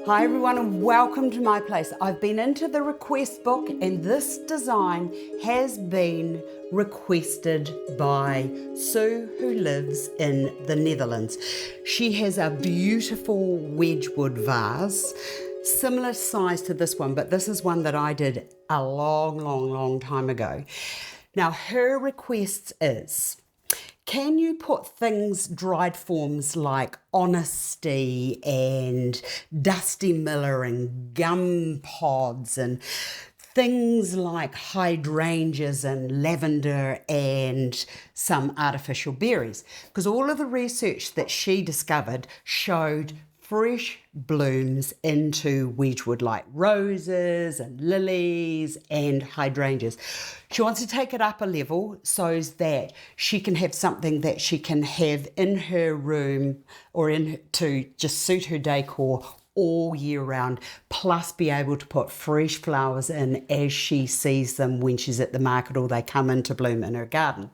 Hi everyone and welcome to my place. I've been into the request book and this design has been requested by Sue, who lives in the Netherlands. She has a beautiful Wedgewood vase, similar size to this one, but this is one that I did a long time ago. Now her request is, can you put things, dried forms like honesty and Dusty Miller and gum pods and things like hydrangeas and lavender and some artificial berries? Because all of the research that she discovered showed fresh blooms into Wedgewood, like roses and lilies and hydrangeas. She wants to take it up a level so that she can have something that she can have in her room or in to just suit her decor all year round, plus be able to put fresh flowers in as she sees them when she's at the market or they come into bloom in her garden.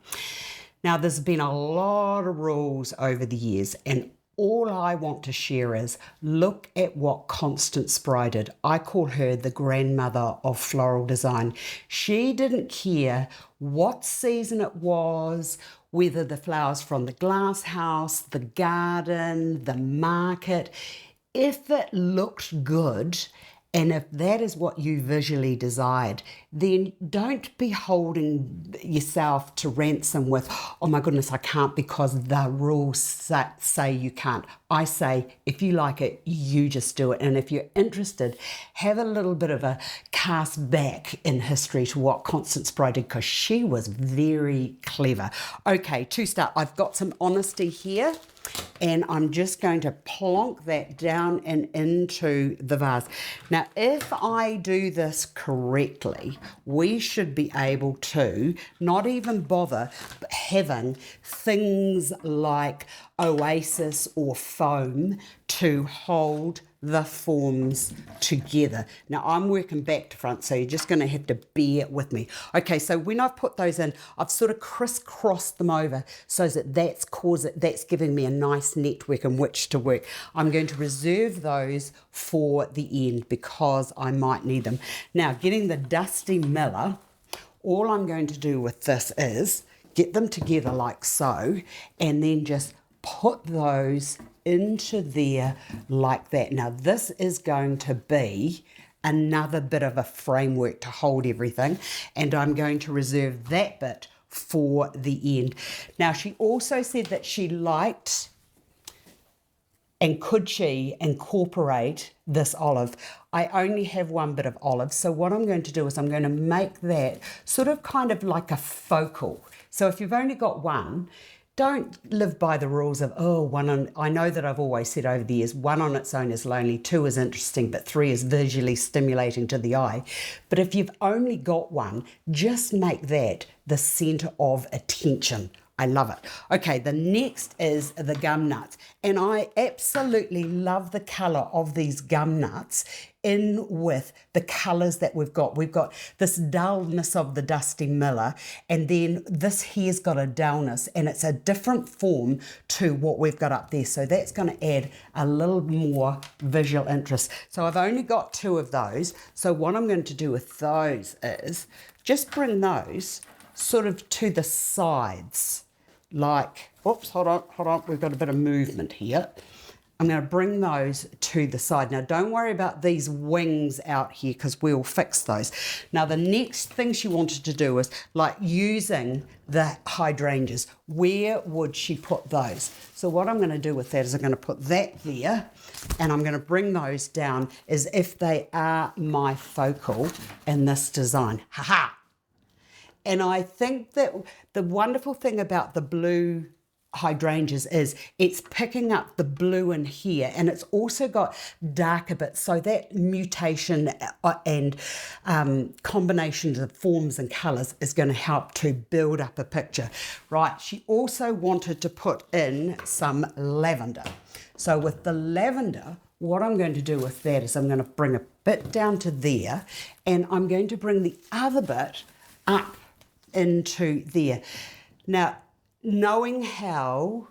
Now, there's been a lot of rules over the years, and all I want to share is look at what Constance Spry did. I call her the grandmother of floral design. She didn't care what season it was, whether the flowers from the glasshouse, the garden, the market. If it looked good, and if that is what you visually desired, then don't be holding yourself to ransom with, oh my goodness, I can't because the rules say you can't. I say, if you like it, you just do it. And if you're interested, have a little bit of a cast back in history to what Constance Spry did, because she was very clever. Okay, to start, I've got some honesty here, and I'm just going to plonk that down and into the vase. Now, if I do this correctly, we should be able to not even bother having things like oasis or foam to hold the forms together. Now I'm working back to front, so you're just going to have to bear with me. Okay, so when I've put those in, I've sort of crisscrossed them over so that that's giving me a nice network in which to work. I'm going to reserve those for the end because I might need them. Now, getting the Dusty Miller, all I'm going to do with this is get them together like so, and then just put those into there like that. Now this is going to be another bit of a framework to hold everything, and I'm going to reserve that bit for the end. Now she also said that she liked, and could she incorporate this olive. I only have one bit of olive, so what I'm going to do is I'm going to make that sort of kind of like a focal. So if you've only got one, don't live by the rules of, I know that I've always said over the years, one on its own is lonely, two is interesting, but three is visually stimulating to the eye. But if you've only got one, just make that the center of attention. I love it. Okay, the next is the gum nuts. And I absolutely love the color of these gum nuts in with the colors that we've got. We've got this dullness of the Dusty Miller, and then this here's got a dullness, and it's a different form to what we've got up there. So that's going to add a little more visual interest. So I've only got two of those. So what I'm going to do with those is just bring those sort of to the sides. Like, oops, hold on, we've got a bit of movement here. I'm going to bring those to the side. Now, don't worry about these wings out here because we'll fix those. Now, the next thing she wanted to do is like using the hydrangeas. Where would she put those? So what I'm going to do with that is I'm going to put that there, and I'm going to bring those down as if they are my focal in this design. Ha-ha! And I think that the wonderful thing about the blue hydrangeas is it's picking up the blue in here, and it's also got darker bits, so that mutation and combinations of forms and colours is going to help to build up a picture. Right, she also wanted to put in some lavender. So with the lavender, what I'm going to do with that is I'm going to bring a bit down to there, and I'm going to bring the other bit up into there. Now, knowing how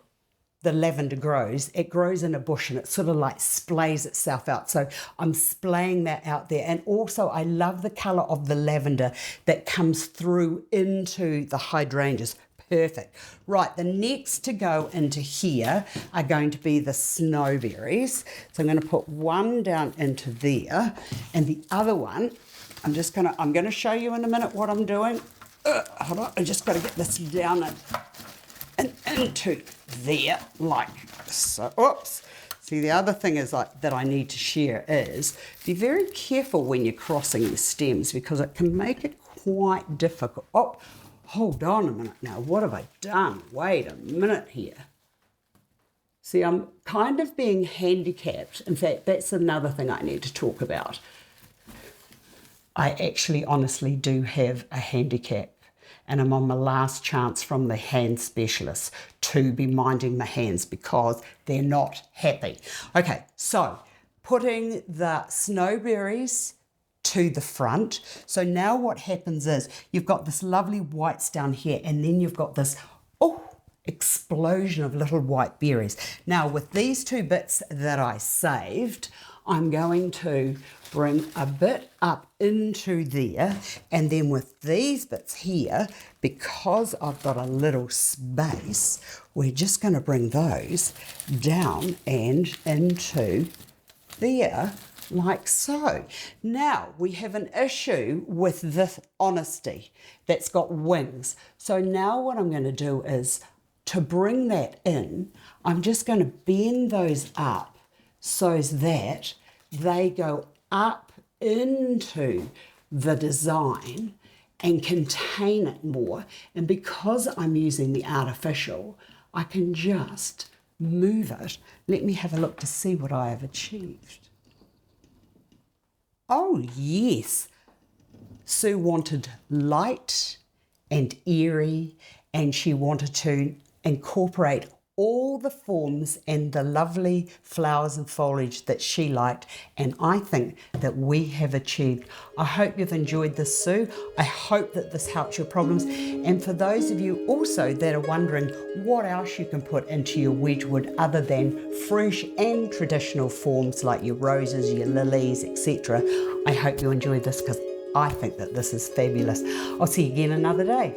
the lavender grows, it grows in a bush and it sort of like splays itself out. So I'm splaying that out there. And also I love the colour of the lavender that comes through into the hydrangeas. Perfect. Right, the next to go into here are going to be the snowberries. So I'm going to put one down into there, and the other one, I'm going to show you in a minute what I'm doing. Hold on, I just got to get this down and into there like so. Oops. See, the other thing is that I need to share is be very careful when you're crossing your stems, because it can make it quite difficult. Oh, hold on a minute now. What have I done? Wait a minute here. See, I'm kind of being handicapped. In fact, that's another thing I need to talk about. I actually honestly do have a handicap, and I'm on my last chance from the hand specialist to be minding the hands because they're not happy. Okay, so putting the snowberries to the front. So now what happens is you've got this lovely whites down here, and then you've got this explosion of little white berries. Now with these two bits that I saved, I'm going to bring a bit up into there, and then with these bits here, because I've got a little space, we're just going to bring those down and into there like so. Now we have an issue with this honesty that's got wings. So now what I'm going to do is to bring that in, I'm just going to bend those up so that they go up into the design and contain it more. And because I'm using the artificial, I can just move it. Let me have a look to see what I have achieved. Oh yes, Sue wanted light and airy, and she wanted to incorporate all the forms and the lovely flowers and foliage that she liked, and I think that we have achieved. I hope you've enjoyed this, Sue. I hope that this helps your problems, and for those of you also that are wondering what else you can put into your Wedgewood other than fresh and traditional forms like your roses, your lilies, etc., I hope you enjoyed this because I think that this is fabulous. I'll see you again another day.